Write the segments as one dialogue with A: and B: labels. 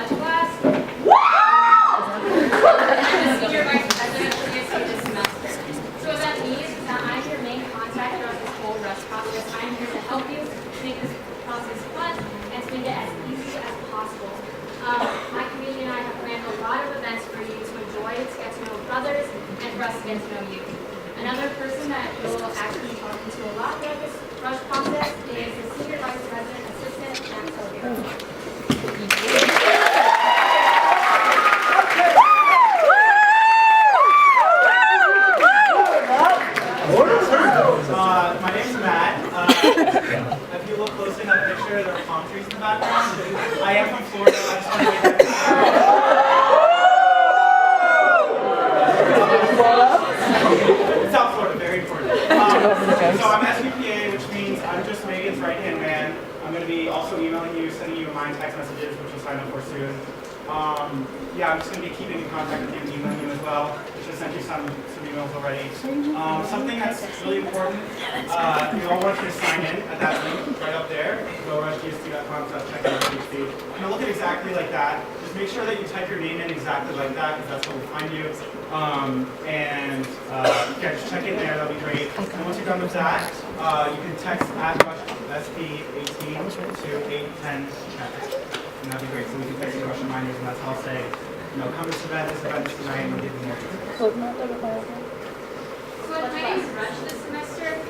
A: pledge class. I'm the senior vice president of DSP this semester. So what that means is that I'm your main contact throughout this whole rush process. I'm here to help you make this process fun and to make it as easy as possible. My community and I have planned a lot of events for you to enjoy, to get to know brothers, and for us to get to know you. Another person that you'll actually be talking to a lot throughout this rush process is the senior vice president assistant at Salguero.
B: My name's Matt. If you look closely in that picture, there are palm trees in the background. I am from Florida. I just want to make that South Florida, very important. So I'm SVPA, which means I'm just Megan's right-hand man. I'm going to be also emailing you, sending you my text messages, which you'll sign up for soon. Yeah, I'm just going to be keeping in contact with you and emailing you as well. I should have sent you some emails already. Something that's really important, we all want you to sign in at that link right up there, go.gsd.com/check-in-feed. It's going to look at exactly like that. Just make sure that you type your name in exactly like that, because that's how we'll find you. Yeah, just check in there, that'll be great. And once you're done with that, you can text @SP18 to 810 and that'd be great. So we can text you rush reminders, and that's how I'll say, you know, come to this event tonight, and we'll give you more details.
A: So at my name's Rush this semester,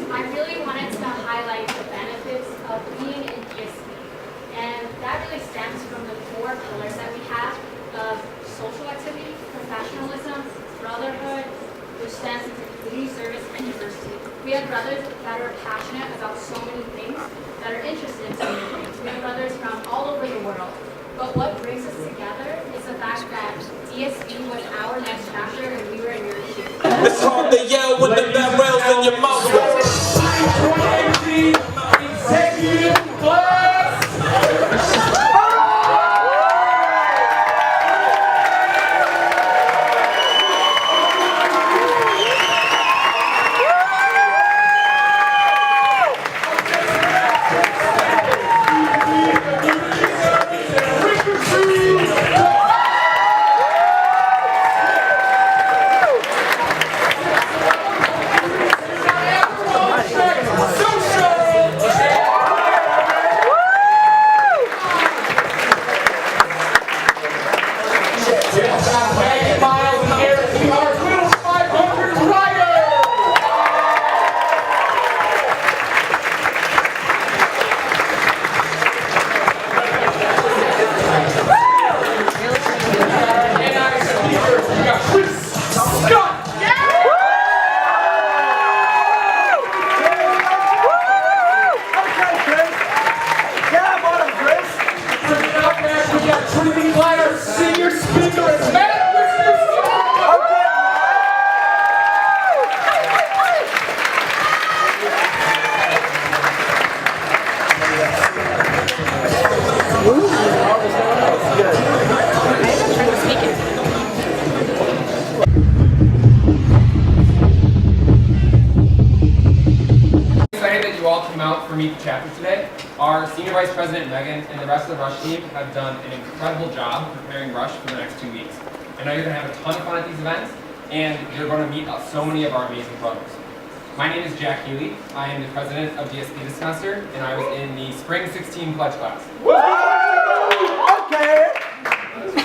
A: I really wanted to highlight the benefits of being in DSP. And that really stems from the four pillars that we have of social activity, professionalism, brotherhood, which stands into community service and diversity. We have brothers that are passionate about so many things, that are interested in so many things. We have brothers from all over the world. But what brings us together is the fact that DSP was our next chapter and we were in your shoes.
C: It's hard to yell with the barrels in your mouth.
D: Trinity, Klein, our senior speaker is Maggie.
E: Excited that you all came out for Meet the Chapter today. Our Senior Vice President Megan and the rest of the Rush team have done an incredible job preparing Rush for the next 2 weeks. I know you're going to have a ton of fun at these events, and you're going to meet so many of our amazing brothers. My name is Jack Healy. I am the president of DSP this semester, and I was in the Spring 16 pledge class.
D: Okay.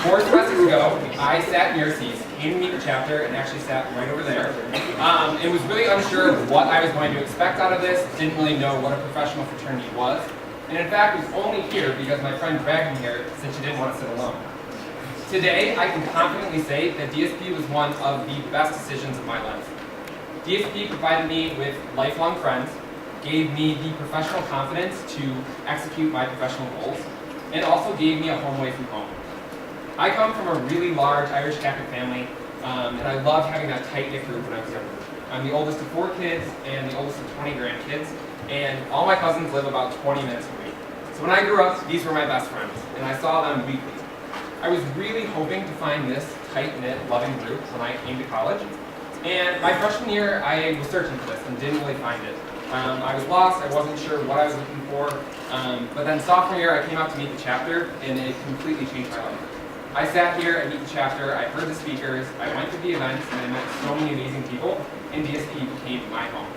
E: 4 semesters ago, I sat in your seats, came to meet the chapter, and actually sat right over there. And was really unsure of what I was going to expect out of this, didn't really know what a professional fraternity was. And in fact, was only here because my friend dragged me here since she didn't want to sit alone. Today, I can confidently say that DSP was one of the best decisions of my life. DSP provided me with lifelong friends, gave me the professional confidence to execute my professional goals, and also gave me a home away from home. I come from a really large Irish Catholic family, and I loved having that tight-knit group when I was younger. I'm the oldest of 4 kids and the oldest of 20 grandkids, and all my cousins live about 20 minutes from me. So when I grew up, these were my best friends, and I saw them weekly. I was really hoping to find this tight-knit, loving group when I came to college, and my freshman year, I was searching for this and didn't really find it. I was lost, I wasn't sure what I was looking for, but then sophomore year I came out to meet the chapter, and it completely changed my life. I sat here at Meet the Chapter, I heard the speakers, I went to the events, and I met so many amazing people, and DSP became my home.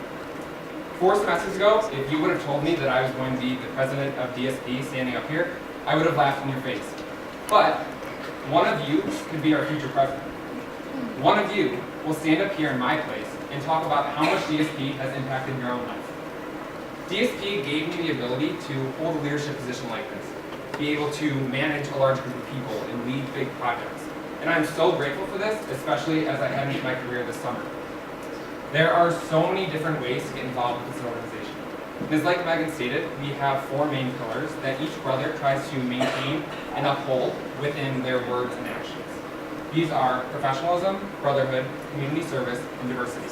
E: 4 semesters ago, if you would have told me that I was going to be the president of DSP standing up here, I would have laughed in your face. But one of you could be our future president. One of you will stand up here in my place and talk about how much DSP has impacted your own life. DSP gave me the ability to hold a leadership position like this, be able to manage a large group of people and lead big projects. And I'm so grateful for this, especially as I head into my career this summer. There are so many different ways to get involved with this organization. And as like Megan stated, we have 4 main pillars that each brother tries to maintain and uphold within their words and actions. These are professionalism, brotherhood, community service, and diversity.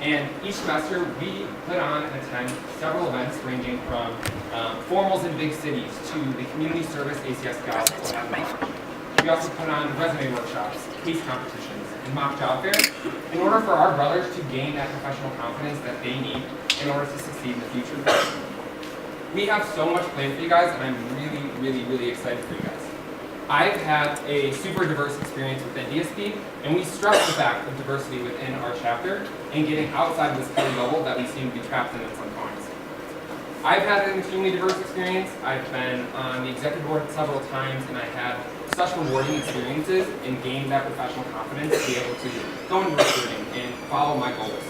E: And each semester, we put on and attend several events ranging from formals in big cities to the community service ACS Scouts at March. We also put on resume workshops, case competitions, and mock job fairs in order for our brothers to gain that professional confidence that they need in order to succeed in the future. We have so much planned for you guys, and I'm really excited for you guys. I've had a super diverse experience within DSP, and we stress the fact of diversity within our chapter and getting outside of this Healy bubble that we seem to be trapped in at some points. I've had an extremely diverse experience. I've been on the executive board several times, and I had such rewarding experiences and gained that professional confidence to be able to go into recruiting and follow my goals.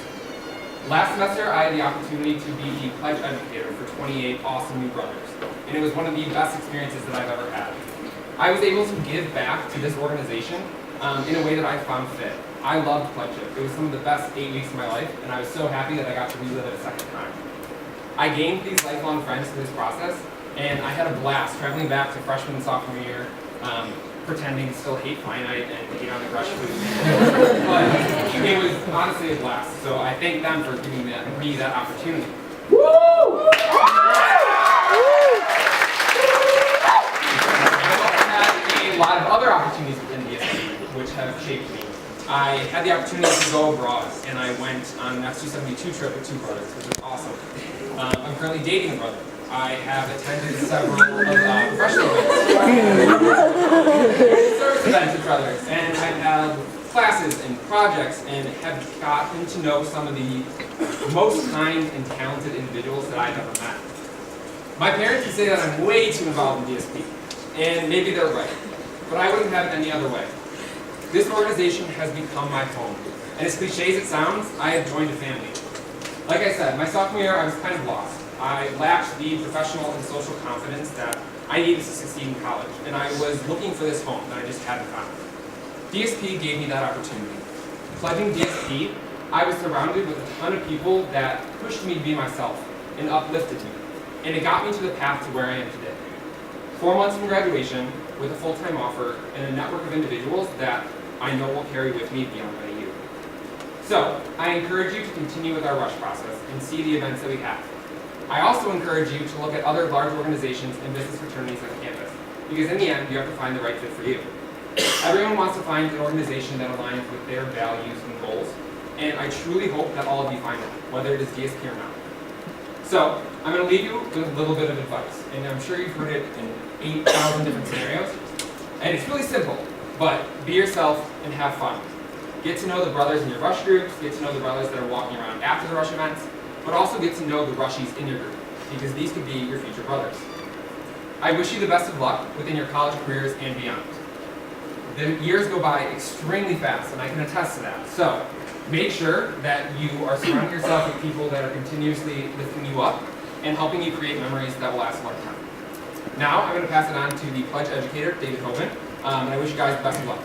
E: Last semester, I had the opportunity to be the pledge educator for 28 awesome new brothers, and it was one of the best experiences that I've ever had. I was able to give back to this organization in a way that I found fit. I loved pledgeship. It was some of the best 8 weeks of my life, and I was so happy that I got to relive it a second time. I gained these lifelong friends through this process, and I had a blast traveling back to freshman and sophomore year, pretending to still hate finite and hate on the rush food. But it was honestly a blast, so I thank them for giving me that opportunity.
D: Woo!
E: A lot of other opportunities within DSP which have shaped me. I had the opportunity to go abroad, and I went on an X272 trip with 2 brothers, which was awesome. I'm currently dating a brother. I have attended several professional events, service events with brothers, and I've had classes and projects and have gotten to know some of the most kind and talented individuals that I've ever met. My parents would say that I'm way too involved in DSP, and maybe they're right. But I wouldn't have it any other way. This organization has become my home. And as cliche as it sounds, I have joined a family. Like I said, my sophomore year, I was kind of lost. I lacked the professional and social confidence that I needed to succeed in college. And I was looking for this home that I just hadn't found. DSP gave me that opportunity. Pledging DSP, I was surrounded with a ton of people that pushed me to be myself and uplifted me. And it got me to the path to where I am today. 4 months from graduation, with a full-time offer and a network of individuals that I know will carry with me beyond my youth. So, I encourage you to continue with our rush process and see the events that we have. I also encourage you to look at other large organizations and business fraternities on campus, because in the end, you have to find the right fit for you. Everyone wants to find an organization that aligns with their values and goals, and I truly hope that all of you find it, whether it is DSP or not. So, I'm going to leave you with a little bit of advice, and I'm sure you've heard it in 8,000 different scenarios. And it's really simple, but be yourself and have fun. Get to know the brothers in your rush groups, get to know the brothers that are walking around after the rush events, but also get to know the rushies in your group, because these could be your future brothers. I wish you the best of luck within your college careers and beyond. The years go by extremely fast, and I can attest to that. So, make sure that you are surrounding yourself with people that are continuously lifting you up and helping you create memories that will last a lifetime. Now, I'm going to pass it on to the pledge educator, David Hoban, and I wish you guys the best of luck.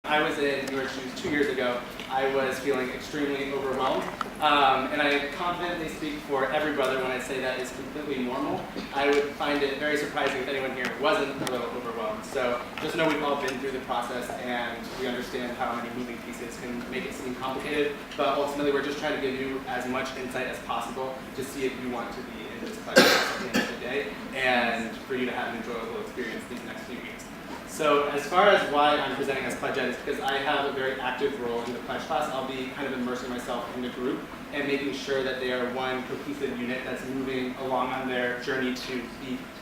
F: I was in your shoes 2 years ago. I was feeling extremely overwhelmed, and I confidently speak for every brother when I say that is completely normal. I would find it very surprising if anyone here wasn't a little overwhelmed. So just know we've all been through the process, and we understand how many moving pieces can make it seem complicated, but ultimately we're just trying to give you as much insight as possible to see if you want to be in this class at the end of the day, and for you to have an enjoyable experience these next few weeks. So as far as why I'm presenting as pledge ed is because I have a very active role in the pledge class. I'll be kind of immersing myself in the group and making sure that they are one cohesive unit that's moving along on their journey to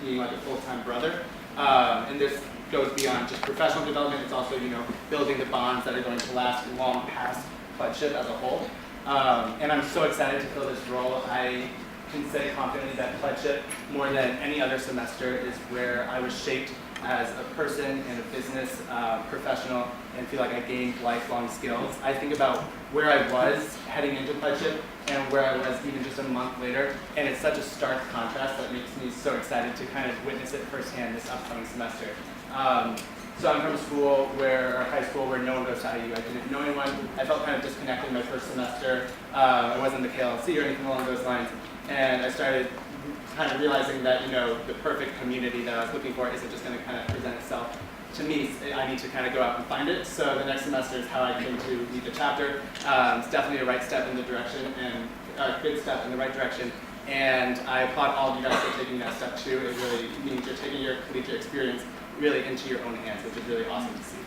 F: being like a full-time brother. And this goes beyond just professional development. It's also, building the bonds that are going to last long past pledgeship as a whole. And I'm so excited to fill this role. I can say confidently that pledgeship, more than any other semester, is where I was shaped as a person and a business professional and feel like I gained lifelong skills. I think about where I was heading into pledgeship and where I was even just a month later, and it's such a stark contrast that makes me so excited to kind of witness it firsthand this upcoming semester. So I'm from a school or high school where no one goes to IU. I didn't know anyone. I felt kind of disconnected in my first semester. I wasn't in the KLC or anything along those lines, and I started kind of realizing that, the perfect community that I was looking for isn't just going to kind of present itself to me. I need to kind of go out and find it. So the next semester is how I came to lead the chapter. It's definitely a right step in the direction and a good step in the right direction. And I applaud all of you guys for taking that step too. It really means you're taking your collegiate experience really into your own hands, which is really awesome to see.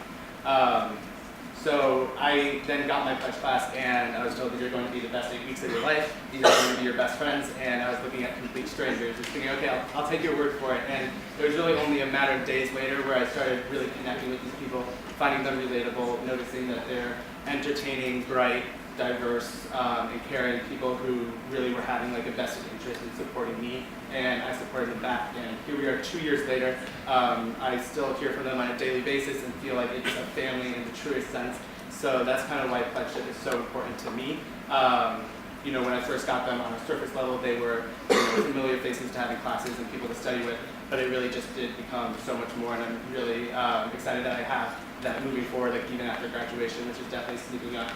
F: So I then got my pledge class, and I was told that you're going to be the best 8 weeks of your life. These are going to be your best friends, and I was looking at complete strangers, just thinking, okay, I'll take your word for it. And it was really only a matter of days later where I started really connecting with these people, finding them relatable, noticing that they're entertaining, bright, diverse, and caring people who really were having like a vested interest in supporting me, and I supported them back. And here we are 2 years later. I still hear from them on a daily basis and feel like it's a family in the truest sense. So that's kind of why pledgeship is so important to me. When I first got them on a surface level, they were familiar faces to having classes and people to study with, but it really just did become so much more, and I'm really excited that I have that moving forward, like even after graduation, which is definitely sneaking up.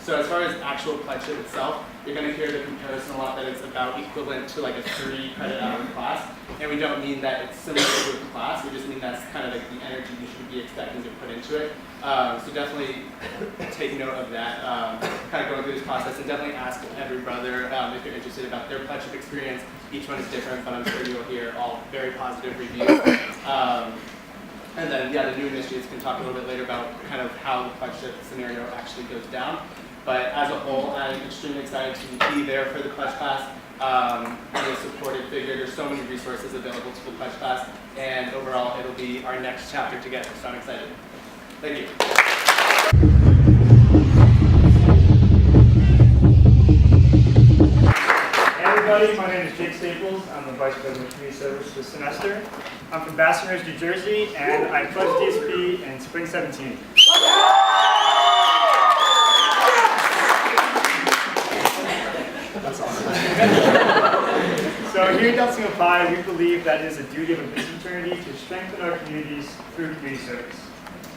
F: So as far as actual pledgeship itself, you're going to hear the comparison a lot that it's about equivalent to like a 3 credit hour class, and we don't mean that it's similar to a class, we just mean that's kind of like the energy you should be expecting to put into it. So definitely take note of that, kind of going through this process, and definitely ask every brother if you're interested about their pledgeship experience. Each one is different, but I'm sure you'll hear all very positive reviews. And then, the new initiates can talk a little bit later about kind of how the pledgeship scenario actually goes down. But as a whole, I'm extremely excited to be there for the pledge class. Be a supportive figure. There's so many resources available to the pledge class, and overall, it'll be our next chapter together. So I'm excited. Thank you.
G: Hey everybody, my name is Jake Staples. I'm the Vice President of Community Service this semester. I'm from Baton Rouge, New Jersey, and I pledged DSP in spring 17. That's awesome. So here at Delta Sigma Pi, we believe that it is a duty of a business fraternity to strengthen our communities through community service.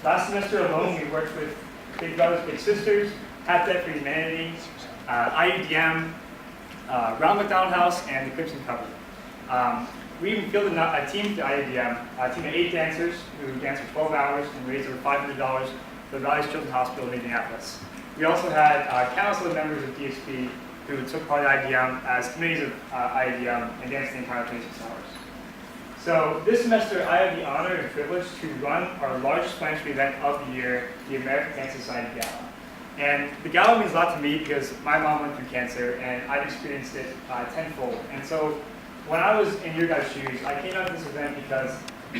G: Last semester alone, we worked with Big Brothers Big Sisters, Habitat for Humanity, IUDM, Ronald McDonald House, and the Crimson Cover. We even fielded a team to IUDM, a team of 8 dancers who danced for 12 hours and raised over $500 for the Riley's Children's Hospital in Indianapolis. We also had countless other members of DSP who took part in IUDM as committees of IUDM and danced the entire 26 hours. So this semester, I have the honor and privilege to run our largest philanthropy event of the year, the American Cancer Society Gala. And the gala means a lot to me because my mom went through cancer and I've experienced it tenfold. And so when I was in your guys' shoes, I came out to this event because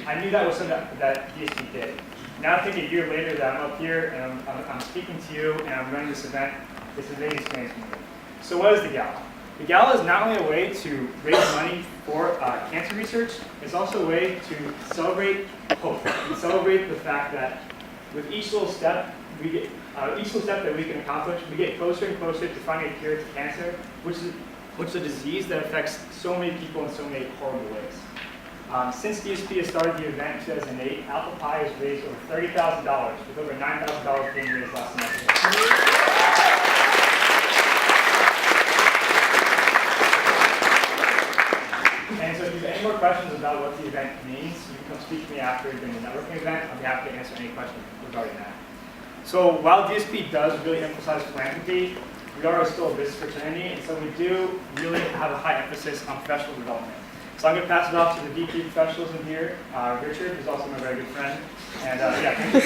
G: I knew that was something that DSP did. Now I think a year later that I'm up here and I'm speaking to you and I'm running this event, it's an amazing experience for me. So what is the gala? The gala is not only a way to raise money for cancer research, it's also a way to celebrate hope and celebrate the fact that with each little step that we can accomplish, we get closer and closer to finding a cure to cancer, which is a disease that affects so many people in so many horrible ways. Since DSP has started the event in 2008, Alpha Pi has raised over $30,000, with over $9,000 being raised last semester. And so if you have any more questions about what the event means, you can come speak to me after during the networking event. I'll be happy to answer any questions regarding that. So while DSP does really emphasize philanthropy, we are still a business fraternity, and so we do really have a high emphasis on professional development. So I'm going to pass it off to the VP of Professionalism here, Richard, who's also my very good friend. And yeah, thank you.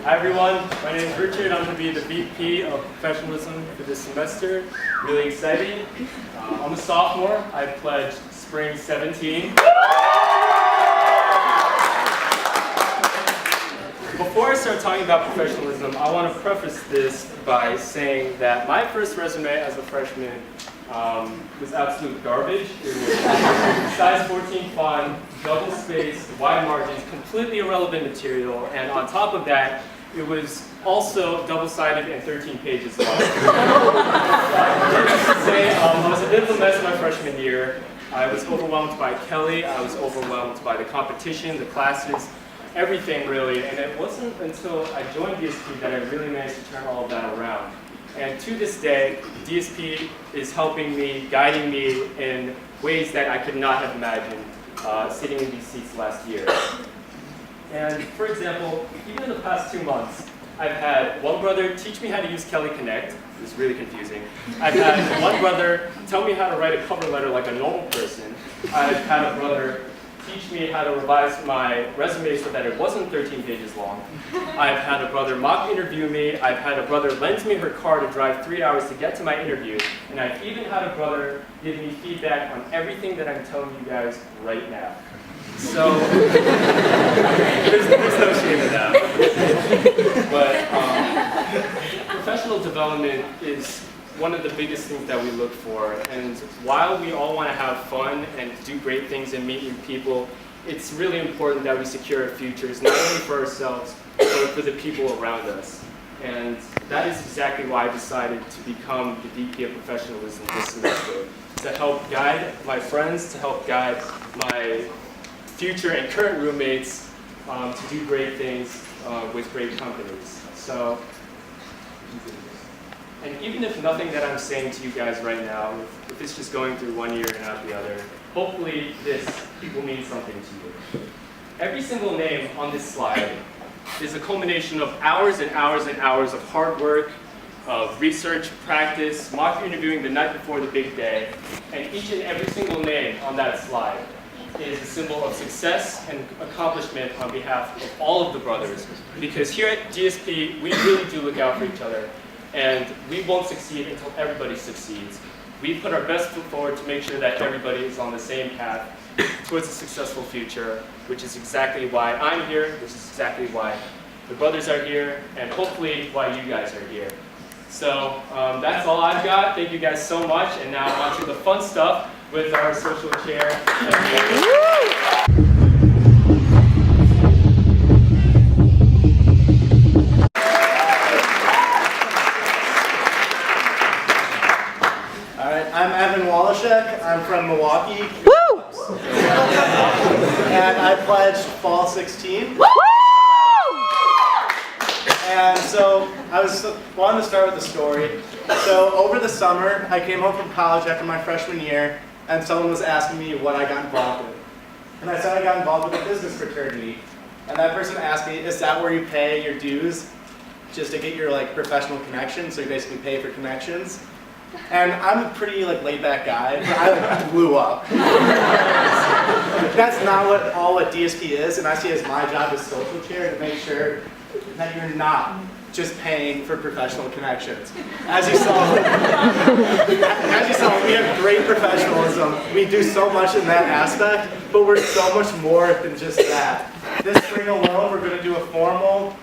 G: Hi everyone, my name is Richard. I'm going to be the VP of Professionalism for this semester. Really excited. I'm a sophomore. I pledged spring 17. Before I start talking about professionalism, I want to preface this by saying that my first resume as a freshman was absolute garbage. It was size 14 font, double spaced, wide margins, completely irrelevant material, and on top of that, it was also double-sided and 13 pages long. Needless to say, I was a bit of a mess my freshman year. I was overwhelmed by Kelly, I was overwhelmed by the competition, the classes, everything really, and it wasn't until I joined DSP that I really managed to turn all of that around. And to this day, DSP is helping me, guiding me in ways that I could not have imagined sitting in these seats last year. And for example, even in the past 2 months, I've had one brother teach me how to use Kelly Connect. It's really confusing. I've had one brother tell me how to write a cover letter like a normal person. I've had a brother teach me how to revise my resume so that it wasn't 13 pages long. I've had a brother mock interview me. I've had a brother lend me her car to drive 3 hours to get to my interview. And I've even had a brother give me feedback on everything that I'm telling you guys right now. So, there's no shame in that. But professional development is one of the biggest things that we look for. And while we all want to have fun and do great things and meet new people, it's really important that we secure our futures, not only for ourselves, but for the people around us. And that is exactly why I decided to become the VP of Professionalism this semester, to help guide my friends, to help guide my future and current roommates to do great things with great companies. So, and even if nothing that I'm saying to you guys right now, if it's just going through one ear and out the other, hopefully this will mean something to you. Every single name on this slide is a culmination of hours and hours and hours of hard work, of research, practice, mock interviewing the night before the big day, and each and every single name on that slide is a symbol of success and accomplishment on behalf of all of the brothers. Because here at DSP, we really do look out for each other, and we won't succeed until everybody succeeds. We put our best foot forward to make sure that everybody is on the same path towards a successful future, which is exactly why I'm here, which is exactly why the brothers are here, and hopefully why you guys are here. So that's all I've got. Thank you guys so much, and now on to the fun stuff with our social chair.
H: I'm Wolozysk. I'm from Milwaukee. Woo! And I pledged fall 16. Woo! And so I wanted to start with a story. So over the summer, I came home from college after my freshman year, and someone was asking me what I got involved with. And I said I got involved with a business fraternity. And that person asked me, is that where you pay your dues just to get your professional connections? So you basically pay for connections. And I'm a pretty laid back guy, but I blew up. That's not what DSP is, and I see it as my job as social chair to make sure that you're not just paying for professional connections. As you saw, we have great professionalism. We do so much in that aspect, but we're so much more than just that. This spring alone, we're going to do a formal.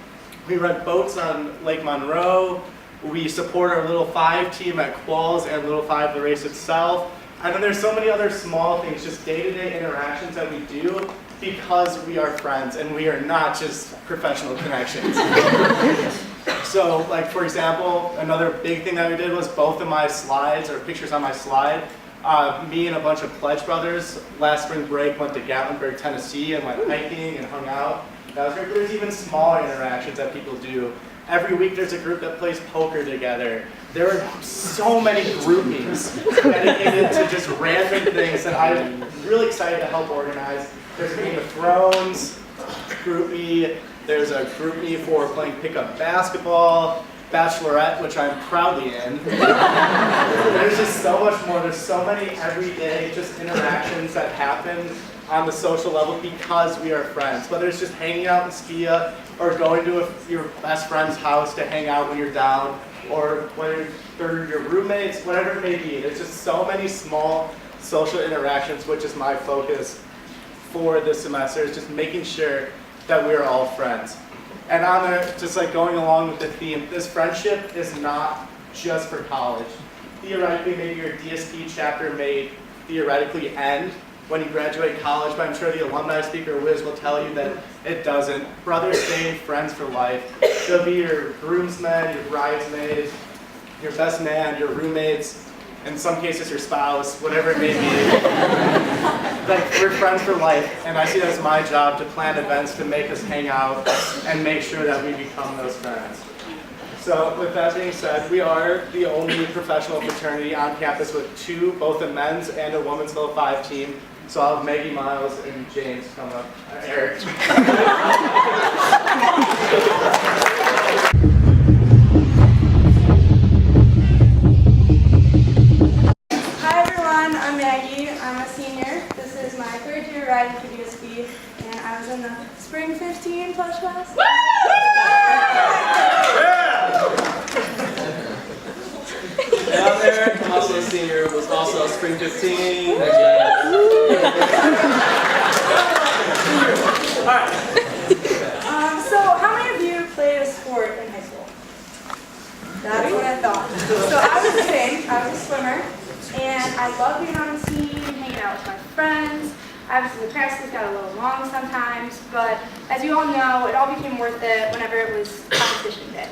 H: We rent boats on Lake Monroe. We support our Little 5 team at Qualls and Little 5 the race itself. And then there's so many other small things, just day-to-day interactions that we do because we are friends and we are not just professional connections. So, for example, another big thing that we did was both of my slides, or pictures on my slide, me and a bunch of pledge brothers last spring break went to Gatlinburg, Tennessee and went hiking and hung out. That was great, but there's even smaller interactions that people do. Every week there's a group that plays poker together. There are so many group meetings dedicated to just random things that I'm really excited to help organize. There's Game of Thrones group me. There's a group me for playing pickup basketball. bachelorette, which I'm proudly in. There's just so much more. There's so many everyday just interactions that happen on the social level because we are friends. Whether it's just hanging out in Skia or going to your best friend's house to hang out when you're down, or whether they're your roommates, whatever it may be. There's just so many small social interactions, which is my focus for this semester, is just making sure that we're all friends. And on there, just like going along with the theme, this friendship is not just for college. Theoretically, maybe your DSP chapter may theoretically end when you graduate college, but I'm sure the alumni speaker Wiz will tell you that it doesn't. Brothers stay friends for life. They'll be your groomsmen, your bridesmaids, your best man, your roommates, in some cases your spouse, whatever it may be. Like, we're friends for life, and I see it as my job to plan events to make us hang out and make sure that we become those friends. So with that being said, we are the only professional fraternity on campus with both a men's and a women's level 5 team. So I'll have Maggie, Miles, and James come up. Eric.
I: Hi everyone, I'm Maggie. I'm a senior. This is my third year riding for DSB, and I was in the Spring 15 plush class.
F: Hey, I'm Eric. I'm also a senior. Was also Spring 15. Alright.
I: So how many of you played a sport in high school? That's what I thought. So I was the same. I was a swimmer, and I love being on the team, hanging out with my friends. Obviously, the practices got a little long sometimes, but as you all know, it all became worth it whenever it was competition day.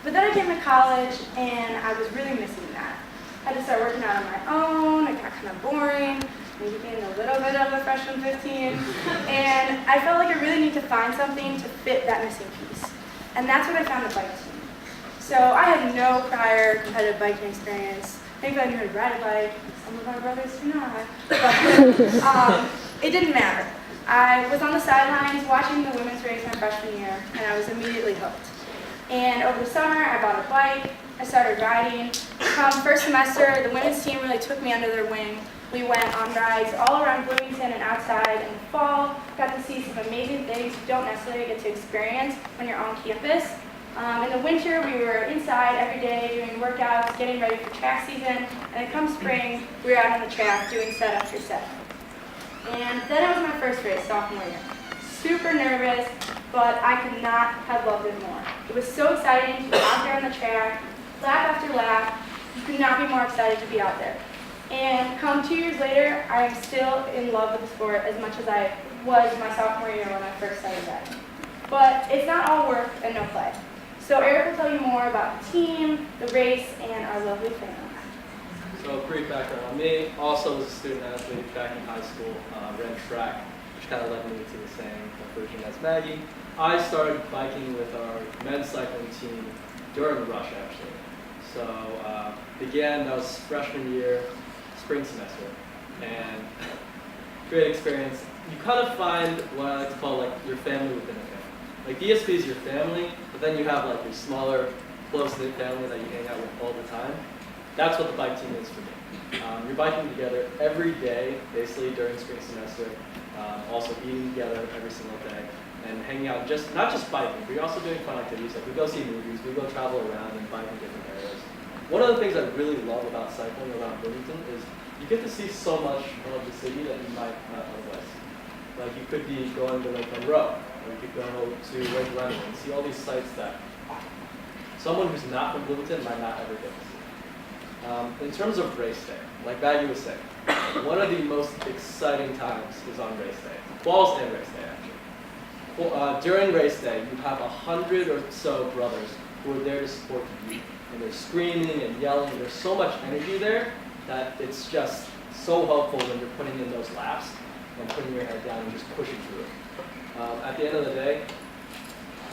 I: But then I came to college, and I was really missing that. I had to start working out on my own. It got kind of boring, maybe being a little bit of a freshman 15. And I felt like I really need to find something to fit that missing piece. And that's when I found the bike team. So I had no prior competitive biking experience. Maybe I knew how to ride a bike. Some of my brothers do not. But it didn't matter. I was on the sidelines watching the women's race my freshman year, and I was immediately hooked. And over the summer, I bought a bike. I started riding. Come first semester, the women's team really took me under their wing. We went on rides all around Bloomington and outside in the fall. Got to see some amazing things you don't necessarily get to experience when you're on campus. In the winter, we were inside every day doing workouts, getting ready for track season. And then come spring, we were out on the track doing set after set. And then it was my first race, sophomore year. Super nervous, but I could not have loved it more. It was so exciting to be out there on the track, lap after lap. You could not be more excited to be out there. And come 2 years later, I am still in love with the sport as much as I was my sophomore year when I first started riding. But it's not all work and no play. So Eric will tell you more about the team, the race, and our lovely family.
F: So a brief background on me. Also was a student athlete back in high school, ran track, which kind of led me to the same conclusion as Maggie. I started biking with our men's cycling team during the rush, actually. So that was freshman year, spring semester, and great experience. You kind of find what I like to call like your family within a family. Like DSP is your family, but then you have like your smaller, close-knit family that you hang out with all the time. That's what the bike team is for me. You're biking together every day, basically during spring semester, also eating together every single day, and hanging out, not just biking, but you're also doing fun activities. Like we go see movies, we go travel around and bike in different areas. One of the things I really love about cycling around Bloomington is you get to see so much of the city that you might not otherwise see. Like you could be going to Lake Monroe, or you could go to Lake Leonard and see all these sites that someone who's not from Bloomington might not ever get to see. In terms of race day, like Maggie was saying, one of the most exciting times is on race day. Balls and race day, actually. Well, during race day, you have 100 or so brothers who are there to support you. And they're screaming and yelling. There's so much energy there that it's just so helpful when you're putting in those laps and putting your head down and just pushing through it. At the end of the day,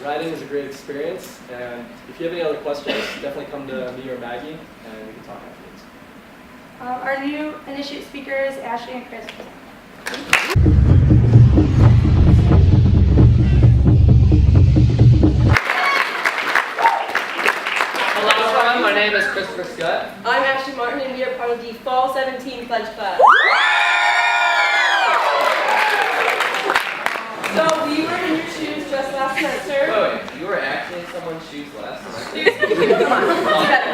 F: riding is a great experience, and if you have any other questions, definitely come to me or Maggie, and we can talk afterwards.
I: Our new initiate speakers, Ashley and Chris.
J: Hello, my name is Christopher Schutt.
K: I'm Ashley Martin, and we are part of the Fall 17 Pledge Class. So we were in your shoes just last semester.
J: Wait, you were actually in someone's shoes last semester?
K: Come on, together.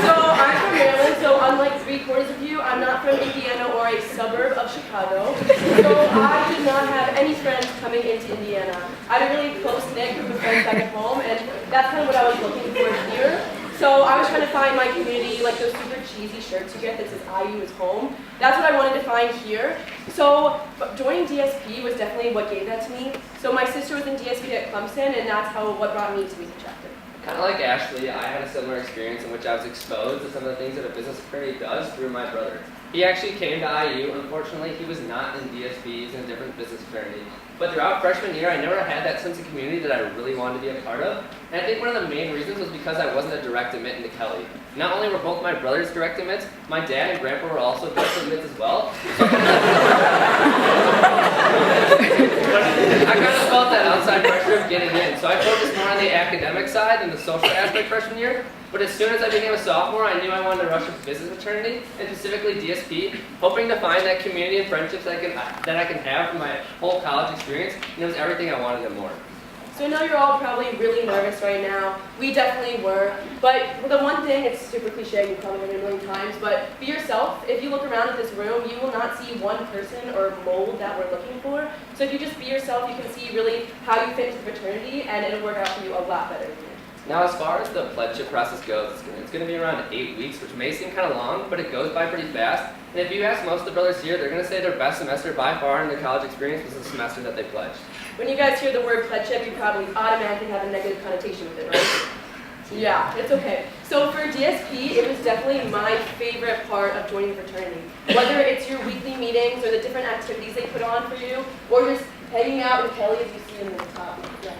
K: So I'm from Maryland, so unlike 3/4 of you, I'm not from Indiana or a suburb of Chicago. So I did not have any friends coming into Indiana. I had a really close-knit group of friends back at home, and that's kind of what I was looking for here. So I was trying to find my community, like those super cheesy shirts you get that says IU is home. That's what I wanted to find here. So joining DSP was definitely what gave that to me. So my sister was in DSP at Clemson, and that's what brought me to be the chapter.
J: Kind of like Ashley, I had a similar experience in which I was exposed to some of the things that a business attorney does through my brother. He actually came to IU. Unfortunately, he was not in DSP, he's in a different business fraternity. But throughout freshman year, I never had that sense of community that I really wanted to be a part of. And I think one of the main reasons was because I wasn't a direct admit into Kelly. Not only were both my brothers direct admits, my dad and grandpa were also direct admits as well. So I kind of felt that outside pressure of getting in. So I focused more on the academic side than the social aspect freshman year. But as soon as I became a sophomore, I knew I wanted to rush a business fraternity, and specifically DSP, hoping to find that community and friendships that I can have from my whole college experience, and it was everything I wanted and more.
K: So I know you're all probably really nervous right now. We definitely were. But the one thing, it's super cliche, you've probably heard it a million times, but be yourself. If you look around at this room, you will not see one person or mold that we're looking for. So if you just be yourself, you can see really how you fit into the fraternity, and it'll work out for you a lot better than you.
J: Now, as far as the pledgeship process goes, it's going to be around 8 weeks, which may seem kind of long, but it goes by pretty fast. And if you ask most of the brothers here, they're going to say their best semester by far in their college experience was the semester that they pledged.
K: When you guys hear the word pledgeship, you probably automatically have a negative connotation with it, right? Yeah, it's okay. So for DSP, it was definitely my favorite part of joining the fraternity. Whether it's your weekly meetings or the different activities they put on for you, or just hanging out with Kelly, as you see in the top. Yeah.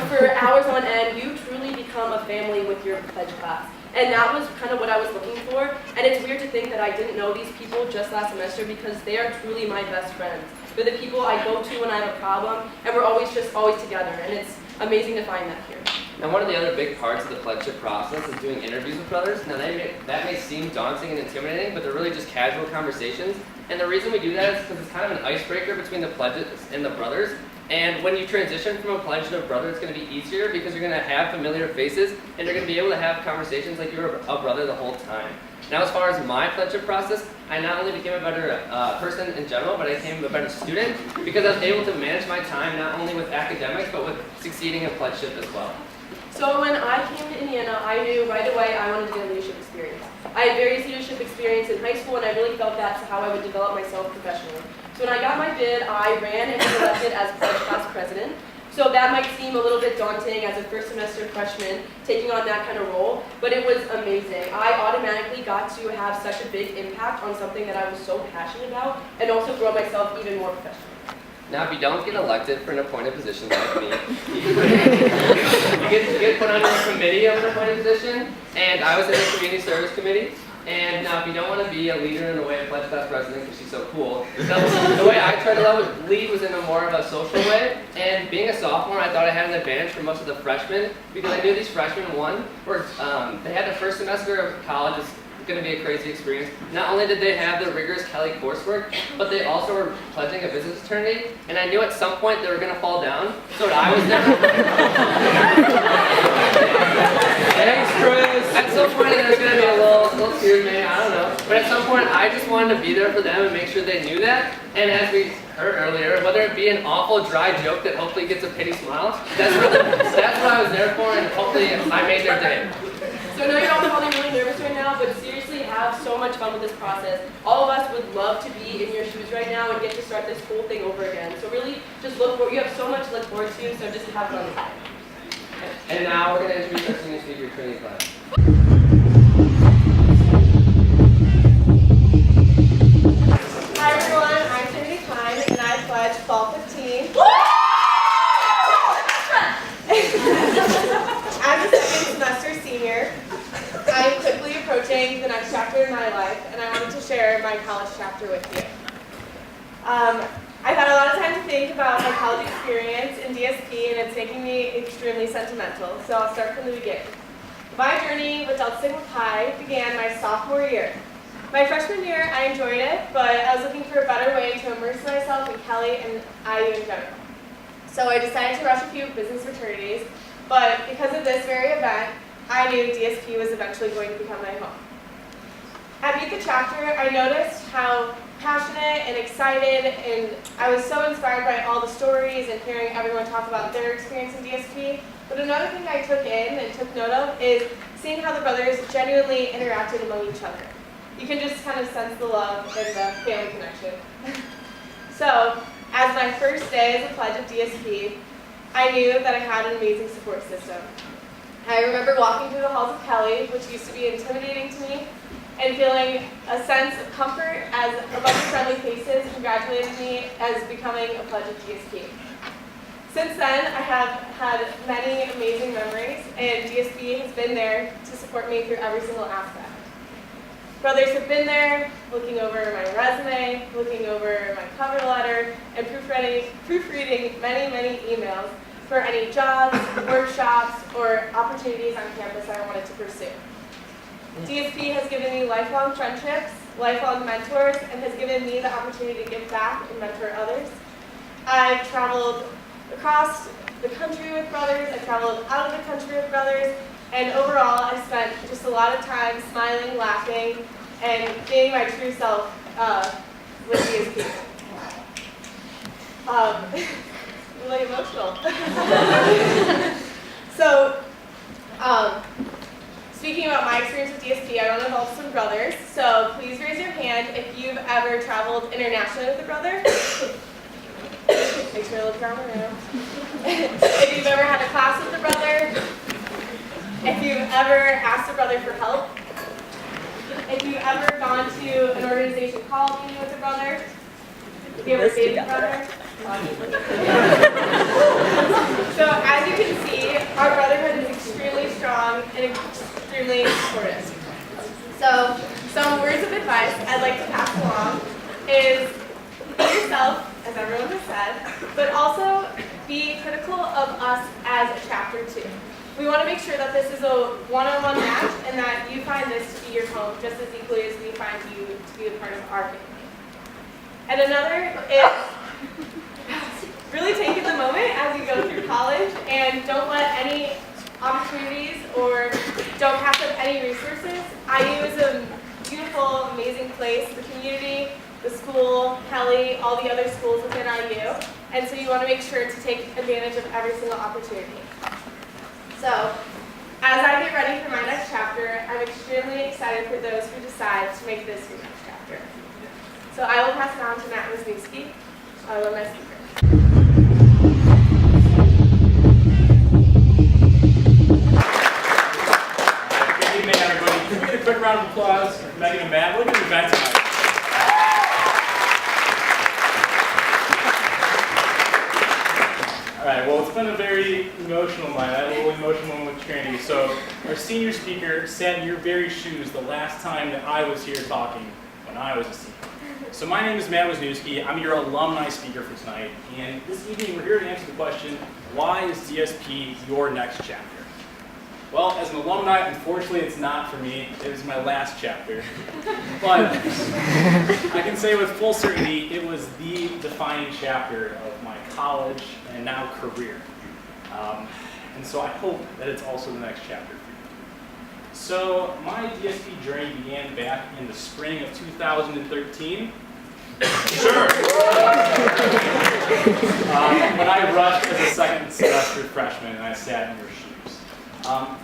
K: For hours on end, you truly become a family with your pledge class. And that was kind of what I was looking for. And it's weird to think that I didn't know these people just last semester because they are truly my best friends. They're the people I go to when I have a problem, and we're always together. And it's amazing to find that here.
J: Now, one of the other big parts of the pledgeship process is doing interviews with brothers. Now, that may seem daunting and intimidating, but they're really just casual conversations. And the reason we do that is because it's kind of an icebreaker between the pledges and the brothers. And when you transition from a pledge to a brother, it's going to be easier because you're going to have familiar faces and you're going to be able to have conversations like you're a brother the whole time. Now, as far as my pledgeship process, I not only became a better person in general, but I became a better student because I was able to manage my time not only with academics, but with succeeding in pledgeship as well.
K: So when I came to Indiana, I knew right away I wanted to get a leadership experience. I had various leadership experience in high school, and I really felt that's how I would develop myself professionally. So when I got my bid, I ran and was elected as pledge class president. So that might seem a little bit daunting as a first semester freshman, taking on that kind of role, but it was amazing. I automatically got to have such a big impact on something that I was so passionate about, and also grow myself even more professionally.
J: Now, if you don't get elected for an appointed position like me, you get put on a committee of an appointed position, and I was in the community service committee. And now, if you don't want to be a leader in the way of pledge class president because she's so cool, the way I tried to lead was in a more of a social way. And being a sophomore, I thought I had an advantage for most of the freshmen because I knew these freshmen, they had the first semester of college. It's going to be a crazy experience. Not only did they have the rigorous Kelly coursework, but they also were pledging a business fraternity. And I knew at some point they were going to fall down, so I was never. Thanks, Chris. At some point, there's going to be a little tears, maybe, I don't know. But at some point, I just wanted to be there for them and make sure they knew that. And as we heard earlier, whether it be an awful dry joke that hopefully gets a pity smile, that's what I was there for, and hopefully I made their day.
K: So I know you're all probably really nervous right now, but seriously have so much fun with this process. All of us would love to be in your shoes right now and get to start this whole thing over again. So really just look forward, you have so much to look forward to, so just have fun with it.
J: And now we're going to introduce our senior speaker, Trinity Klein.
L: Hi everyone, I'm Trinity Klein and I pledge Fall 15. As a second semester senior, I'm quickly approaching the next chapter in my life and I wanted to share my college chapter with you. I've had a lot think about my college experience in DSP, and it's making me extremely sentimental, so I'll start from the beginning. My journey with Delta Sigma Pi began my sophomore year. My freshman year, I enjoyed it, but I was looking for a better way to immerse myself in Kelly and IU in general. So I decided to rush a few business fraternities, but because of this very event, I knew DSP was eventually going to become my home. At Meet the Chapter, I noticed how passionate and excited, and I was so inspired by all the stories and hearing everyone talk about their experience in DSP. But another thing I took in and took note of is seeing how the brothers genuinely interacted among each other. You can just kind of sense the love and the family connection. So, as my first day as a pledge of DSP, I knew that I had an amazing support system. I remember walking through the halls of Kelly, which used to be intimidating to me, and feeling a sense of comfort as a bunch of friendly faces congratulated me as becoming a pledge of DSP. Since then, I have had many amazing memories, and DSP has been there to support me through every single aspect. Brothers have been there, looking over my resume, looking over my cover letter, and proofreading many, many emails for any jobs, workshops, or opportunities on campus I wanted to pursue. DSP has given me lifelong friendships, lifelong mentors, and has given me the opportunity to give back and mentor others. I've traveled across the country with brothers, I've traveled out of the country with brothers, and overall I've spent just a lot of time smiling, laughing, and being my true self with DSP. Really emotional. So, speaking about my experience with DSP, I want to involve some brothers. So please raise your hand if you've ever traveled internationally with a brother. Makes me look around the room. If you've ever had a class with a brother. If you've ever asked a brother for help. If you've ever gone to an organization call meeting with a brother. If you ever dated a brother. So as you can see, our brotherhood is extremely strong and extremely supportive. So some words of advice I'd like to pass along is be yourself, as everyone has said, but also be critical of us as a chapter too. We want to make sure that this is a one-on-one match and that you find this to be your home just as equally as we find you to be a part of our family. And another is really take in the moment as you go through college and don't let any opportunities or don't pass up any resources. IU is a beautiful, amazing place. The community, the school, Healy, all the other schools within IU. And so you want to make sure to take advantage of every single opportunity. So, as I get ready for my next chapter, I'm extremely excited for those who decide to make this your next chapter. So I will pass it on to Wisniewski, our alumni speaker.
M: Good evening, everybody. Can we get a quick round of applause for Maggie and Matt? Look at the event tonight. All right, well, it's been a very emotional night. I had a little emotional moment with Trinity. So our senior speaker sat in your very shoes the last time that I was here talking when I was a senior. So my name is Matt Wisniewski. I'm your alumni speaker for tonight. And this evening we're here to answer the question, why is DSP your next chapter? Well, as an alumni, unfortunately it's not for me. It was my last chapter. But I can say with full certainty, it was the defining chapter of my college and now career. And so I hope that it's also the next chapter for you. So my DSP journey began back in the spring of 2013. Sure. When I rushed as a second semester freshman and I sat in your shoes.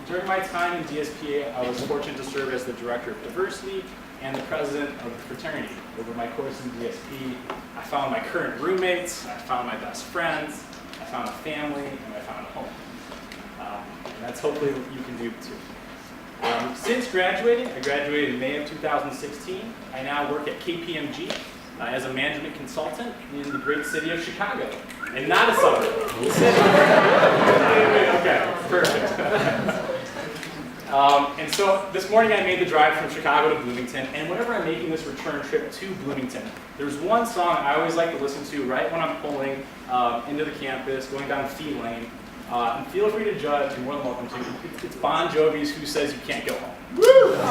M: During my time in DSP, I was fortunate to serve as the director of diversity and the president of the fraternity. Over my course in DSP, I found my current roommates, I found my best friends, I found a family, and I found a home. And that's hopefully what you can do too. Since graduating, I graduated in May of 2016. I now work at KPMG as a management consultant in the great city of Chicago, and not a suburb. Okay, perfect. And so this morning I made the drive from Chicago to Bloomington, and whenever I'm making this return trip to Bloomington, there's one song I always like to listen to right when I'm pulling into the campus, going down Fee Lane. And feel free to judge, you're more than welcome to. It's Bon Jovi's Who Says You Can't Go Home. Woo! And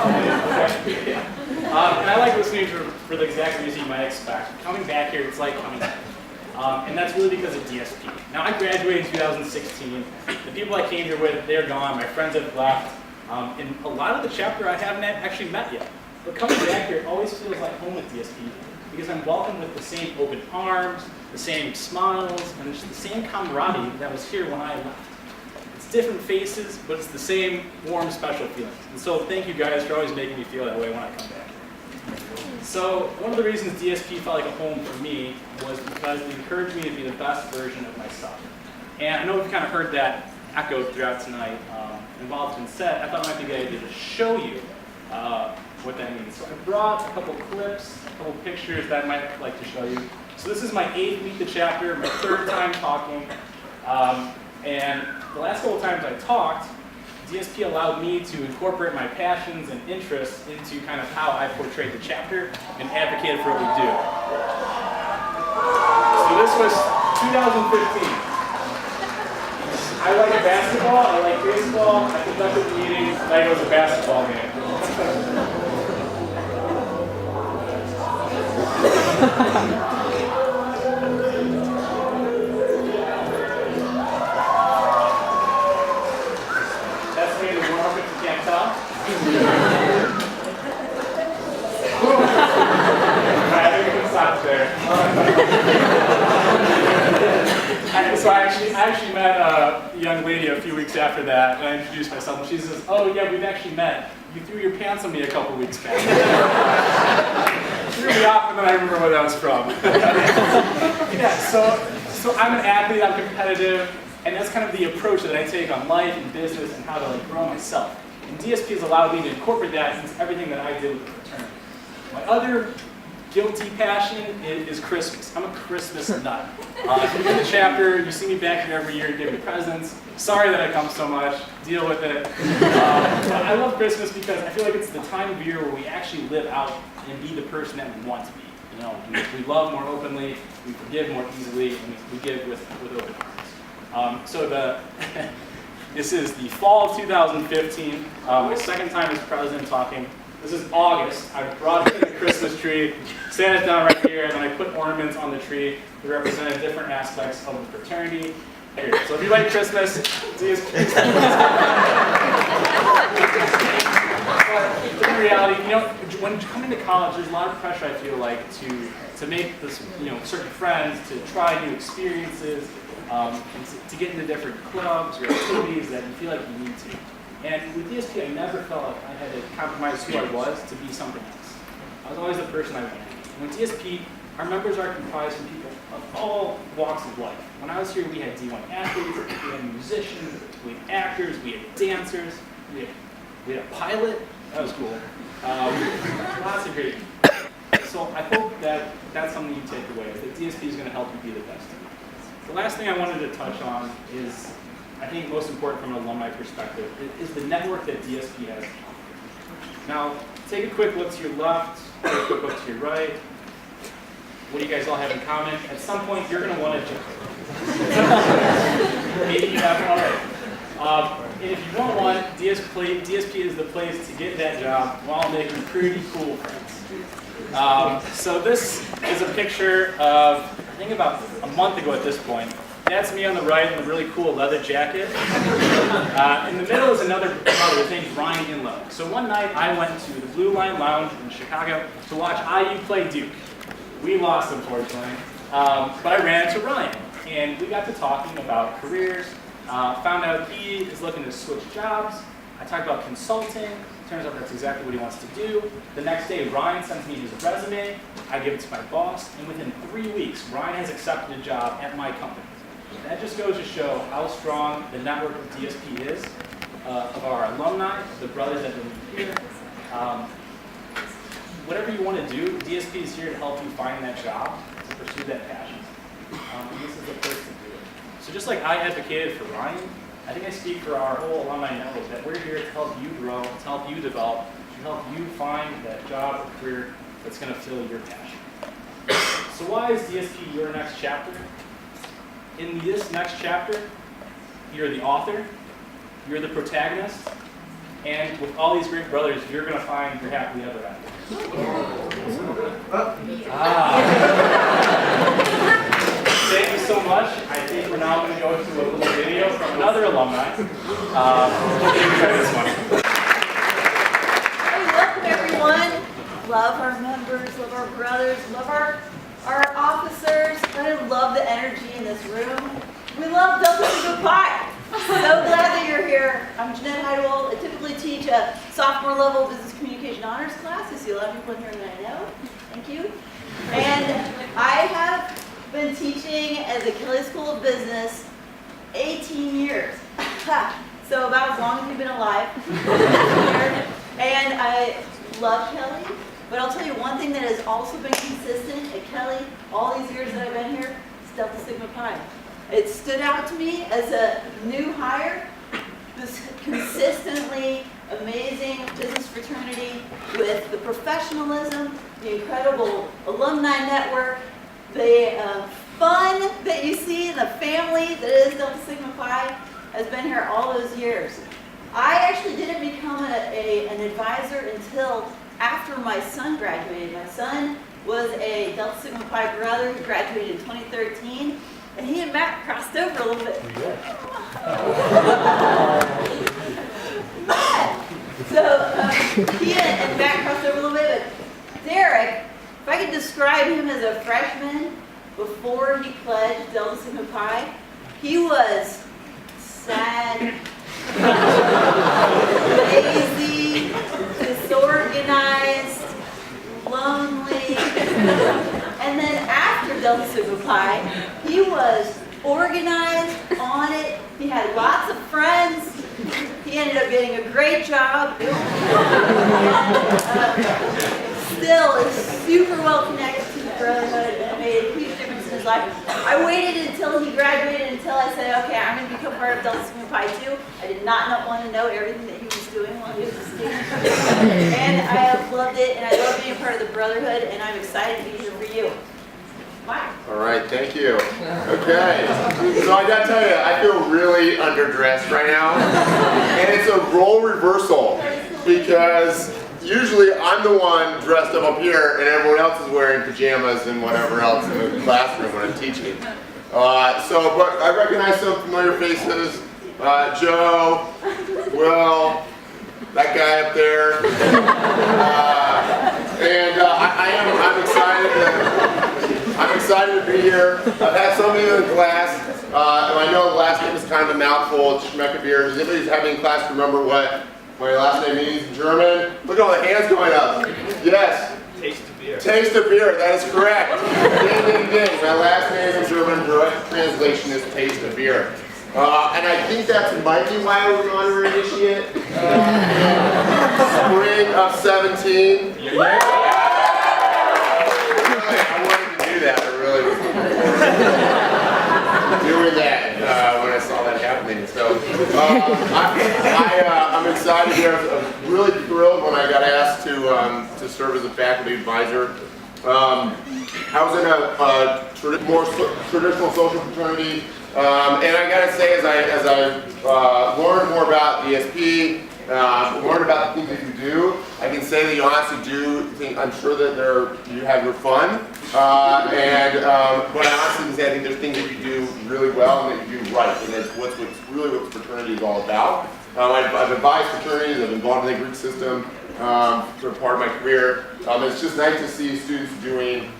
M: I like listening to it for the exact reason you might expect. Coming back here, it's like coming home. And that's really because of DSP. Now, I graduated in 2016. The people I came here with, they're gone. My friends have left. And a lot of the chapter I haven't actually met yet. But coming back here, it always feels like home with DSP because I'm welcomed with the same open arms, the same smiles, and just the same camaraderie that was here when I left. It's different faces, but it's the same warm, special feelings. And so thank you guys for always making me feel that way when I come back here. So one of the reasons DSP felt like a home for me was because it encouraged me to be the best version of myself. And I know we've kind of heard that echoed throughout tonight. And while it's been said, I thought it might be a good idea to show you what that means. So I brought a couple clips, a couple pictures that I might like to show you. So this is my 8th Meet the Chapter, my 3rd time talking. And the last couple times I talked, DSP allowed me to incorporate my passions and interests into kind of how I portrayed the chapter and advocated for what we do. So this was 2015. I like basketball, I like baseball, I conducted meetings like it was a basketball game. That's me in the warm-up if you can't tell. I think we can stop there. So I actually met a young lady a few weeks after that, and I introduced myself, and she says, "Oh yeah, we've actually met. You threw your pants on me a couple weeks back." Threw me off, and then I remember where that was from. Yeah, so I'm an athlete, I'm competitive, and that's kind of the approach that I take on life and business and how to grow myself. And DSP has allowed me to incorporate that into everything that I did with the fraternity. My other guilty passion is Christmas. I'm a Christmas nut. If you're in the chapter, you see me back here every year to give me presents. Sorry that I come so much. Deal with it. But I love Christmas because I feel like it's the time of year where we actually live out and be the person that we want to be. You know, we love more openly, we forgive more easily, and we give with open arms. This is the fall of 2015. My 2nd time as president talking. This is August. I brought in the Christmas tree, sat it down right here, and then I put ornaments on the tree that represented different aspects of the fraternity. Here. So if you like Christmas, in reality, you know, when coming to college, there's a lot of pressure I feel like to make this, you know, certain friends, to try new experiences, and to get into different clubs or activities that you feel like you need to. And with DSP, I never felt like I had to compromise who I was to be something else. I was always the person I wanted. And with DSP, our members are comprised of people of all walks of life. When I was here, we had D1 athletes, we had musicians, we had actors, we had dancers, we had a pilot. That was cool. Lots of great. So I hope that that's something you take away, that DSP is going to help you be the best. The last thing I wanted to touch on is, I think most important from an alumni perspective, is the network that DSP has. Now, take a quick look to your left, take a quick look to your right. What do you guys all have in common? At some point, you're going to want a job. Maybe you haven't already. And if you want one, DSP is the place to get that job while making pretty cool friends. So this is a picture of, I think about a month ago at this point. That's me on the right in a really cool leather jacket. In the middle is another brother, his name's Ryan Inlow. So one night I went to the Blue Line Lounge in Chicago to watch IU play Duke. We lost, unfortunately, but I ran into Ryan, and we got to talking about careers. Found out he is looking to switch jobs. I talked about consulting. Turns out that's exactly what he wants to do. The next day, Ryan sends me his resume. I give it to my boss, and within 3 weeks, Ryan has accepted a job at my company. That just goes to show how strong the network of DSP is, of our alumni, the brothers that live here. Whatever you want to do, DSP is here to help you find that job, to pursue that passion. And this is the place to do it. So just like I advocated for Ryan, I think I speak for our whole alumni network that we're here to help you grow, to help you develop, to help you find that job or career that's going to fill your passion. So why is DSP your next chapter? In this next chapter, you're the author, you're the protagonist, and with all these great brothers, you're going to find your happily ever after. Thank you so much. I think we're now going to go to a little video from another alumni. Hope you enjoy this one.
N: Hey, welcome everyone. Love our members, love our brothers, love our officers. I love the energy in this room. We love Delta Sigma Pi. So glad that you're here. I'm Jeanette Heidewald. I typically teach a sophomore level business communication honors class. I see a lot of people in here that I know. Thank you. And I have been teaching at the Healy School of Business 18 years. So about as long as you've been alive. And I love Kelly. But I'll tell you one thing that has also been consistent at Kelly all these years that I've been here is Delta Sigma Pi. It stood out to me as a new hire, this consistently amazing business fraternity with the professionalism, the incredible alumni network, the fun that you see in the family that is Delta Sigma Pi has been here all those years. I actually didn't become an advisor until after my son graduated. My son was a Delta Sigma Pi brother who graduated in 2013, and he and Matt crossed over a little bit. So he and Matt crossed over a little bit, but Derek, if I could describe him as a freshman before he pledged Delta Sigma Pi, he was sad, lazy, disorganized, lonely, and then after Delta Sigma Pi, he was organized, on it, he had lots of friends, he ended up getting a great job, and still is super well connected to the brotherhood and made a huge difference in his life. I waited until he graduated until I said, okay, I'm going to become part of Delta Sigma Pi too. I did not want to know everything that he was doing while he was a student. And I have loved it, and I love being part of the brotherhood, and I'm excited to be here for you. Bye.
O: All right, thank you. Okay, so I gotta tell you, I feel really underdressed right now. And it's a role reversal because usually I'm the one dressed up here and everyone else is wearing pajamas and whatever else in the classroom when I'm teaching. But I recognize some familiar faces. Joe, Will, that guy up there. I'm excited to be here. I've had some of you in class, and I know the last name is kind of a mouthful. It's Schmeckebier. Does anybody who's having class remember what my last name means in German? Look at all the hands going up. Yes.
P: Taste of beer.
O: Taste of beer, that is correct. Ding, ding, ding. My last name in German, direct translation is taste of beer. And I think that might be why I was an honor initiate. Spring of 17. I wanted to do that. I really was doing that when I saw that happening. So I'm excited here. I was really thrilled when I got asked to serve as a faculty advisor. I was in a more traditional social fraternity, and I gotta say, as I learned more about DSP, learned about the things that you do, I can say that you honestly do think, I'm sure that you have your fun, but I honestly can say I think there's things that you do really well and that you do right, and that's really what fraternity is all about. I've advised fraternities, I've been involved in the Greek system for part of my career. It's just nice to see students doing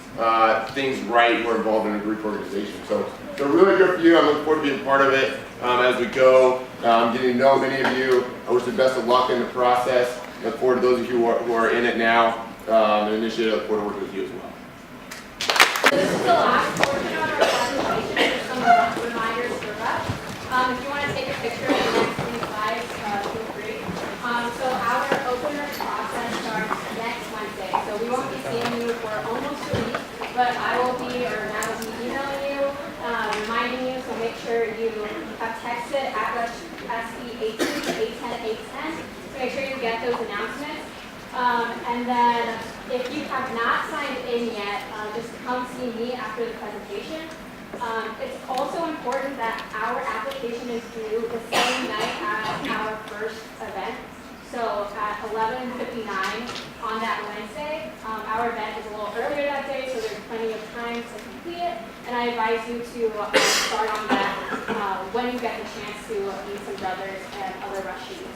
O: things right who are involved in a Greek organization. So really good for you. I'm looking forward to being part of it as we go. Getting to know many of you. I wish the best of luck in the process. Look forward to those of you who are in it now. And initiate, I look forward to working with you as well.
A: This is the last portion of our presentation. There's some reminders for us. If you want to take a picture of the next 25, feel free. So our opener process starts next Wednesday. So we won't be seeing you for almost a week, but I will be, or Matt will be emailing you, reminding you, so make make sure you have texted at SB18 to 810 to make sure you get those announcements. And then if you have not signed in yet, just come see me after the presentation. It's also important that our application is due the same night as our first event. So at 11:59 on that Wednesday, our event is a little earlier that day, so there's plenty of time to complete it. And I advise you to start on that when you get the chance to meet some brothers and other rushies.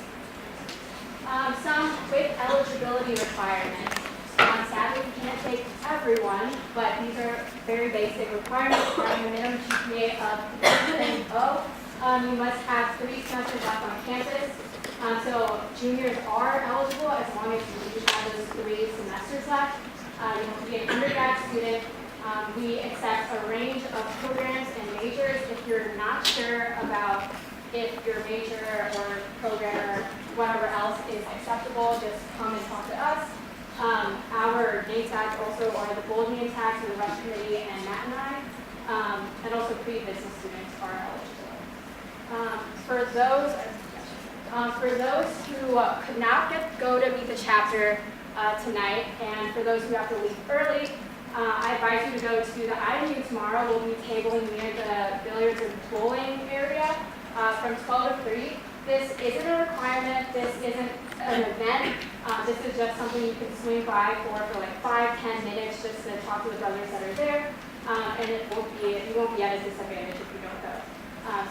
A: Some quick eligibility requirements. Sadly, we can't take everyone, but these are very basic requirements. Having a minimum GPA of 3.0. You must have 3 semesters left on campus. So juniors are eligible as long as you have those 3 semesters left. You have to be an undergrad student. We accept a range of programs and majors. If you're not sure about if your major or program or whatever else is acceptable, just come and talk to us. Our name tags also are the bold name tags for the Rush Committee and Matt and I. And also pre-business students are eligible. For those who could not go to meet the chapter tonight, and for those who have to leave early, I advise you to go to the IMU tomorrow. We'll be tabling near the billiards and bowling area from 12 to 3. This isn't a requirement. This isn't an event. This is just something you can swing by for like 5-10 minutes just to talk to the brothers that are there. And you won't be at a disadvantage if you don't go.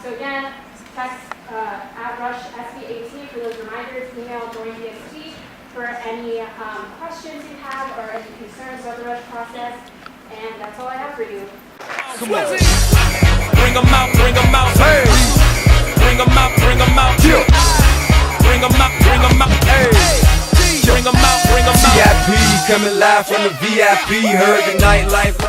A: So again, text at Rush SB18 for those reminders. Email Join DSP for any questions you have or any concerns about the Rush process. And that's all I have for you.
C: Come on. Bring them out, hey. Bring them out, yeah. Bring them out, hey. Bring them out, VIP, coming live from the VIP, heard the nightlife.